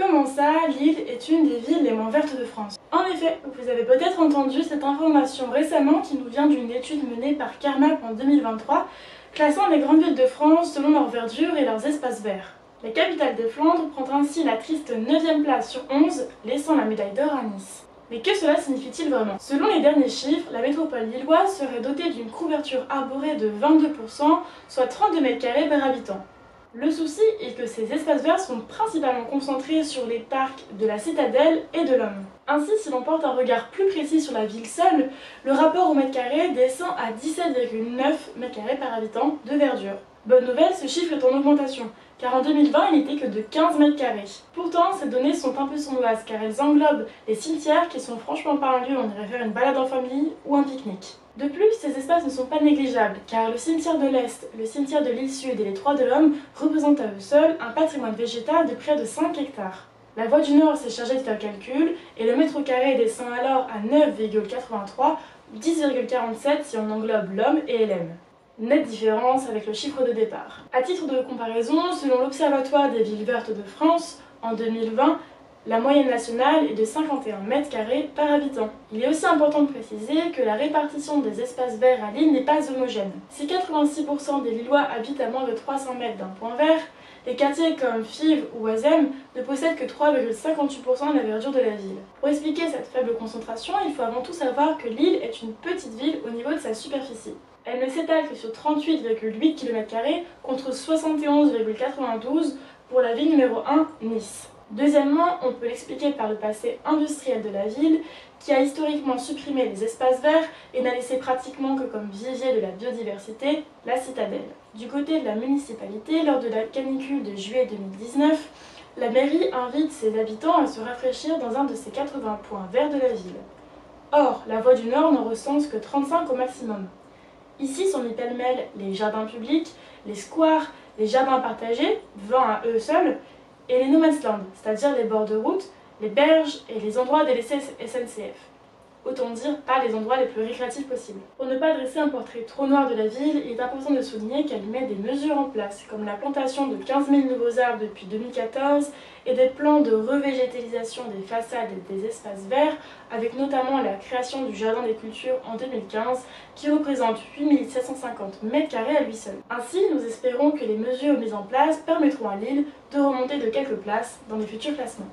Comment ça, Lille est une des villes les moins vertes de France? En effet, vous avez peut-être entendu cette information récemment qui nous vient d'une étude menée par Carmap en 2023, classant les grandes villes de France selon leur verdure et leurs espaces verts. La capitale des Flandres prend ainsi la triste 9e place sur 11, laissant la médaille d'or à Nice. Mais que cela signifie-t-il vraiment? Selon les derniers chiffres, la métropole lilloise serait dotée d'une couverture arborée de 22%, soit 32 mètres carrés par habitant. Le souci est que ces espaces verts sont principalement concentrés sur les parcs de la Citadelle et de l'Homme. Ainsi, si l'on porte un regard plus précis sur la ville seule, le rapport au mètre carré descend à 17,9 mètres carrés par habitant de verdure. Bonne nouvelle, ce chiffre est en augmentation, car en 2020, il n'était que de 15 mètres carrés. Pourtant, ces données sont un peu sournoises, car elles englobent les cimetières qui sont franchement pas un lieu où on irait faire une balade en famille ou un pique-nique. De plus, ces espaces ne sont pas négligeables, car le cimetière de l'Est, le cimetière de l'île Sud et les Trois de l'Homme représentent à eux seuls un patrimoine végétal de près de 5 hectares. La Voie du Nord s'est chargée de faire le calcul, et le mètre carré descend alors à 9,83 ou 10,47 si on englobe l'Homme et LM. Nette différence avec le chiffre de départ. À titre de comparaison, selon l'Observatoire des villes vertes de France, en 2020, la moyenne nationale est de 51 mètres carrés par habitant. Il est aussi important de préciser que la répartition des espaces verts à Lille n'est pas homogène. Si 86% des Lillois habitent à moins de 300 mètres d'un point vert, les quartiers comme Fives ou Oisem ne possèdent que 3,58% de la verdure de la ville. Pour expliquer cette faible concentration, il faut avant tout savoir que Lille est une petite ville au niveau de sa superficie. Elle ne s'étale que sur 38,8 km² contre 71,92 pour la ville numéro 1, Nice. Deuxièmement, on peut l'expliquer par le passé industriel de la ville, qui a historiquement supprimé les espaces verts et n'a laissé pratiquement que comme vivier de la biodiversité, la Citadelle. Du côté de la municipalité, lors de la canicule de juillet 2019, la mairie invite ses habitants à se rafraîchir dans un de ses 80 points verts de la ville. Or, la Voie du Nord n'en recense que 35 au maximum. Ici sont mis pêle-mêle les jardins publics, les squares, les jardins partagés, 20 à eux seuls, et les no man's land, c'est-à-dire les bords de route, les berges et les endroits délaissés SNCF. Autant dire, pas les endroits les plus récréatifs possibles. Pour ne pas dresser un portrait trop noir de la ville, il est important de souligner qu'elle met des mesures en place, comme la plantation de 15 000 nouveaux arbres depuis 2014 et des plans de revégétalisation des façades et des espaces verts, avec notamment la création du Jardin des Cultures en 2015, qui représente 8 750 m² à lui seul. Ainsi, nous espérons que les mesures mises en place permettront à Lille de remonter de quelques places dans les futurs classements.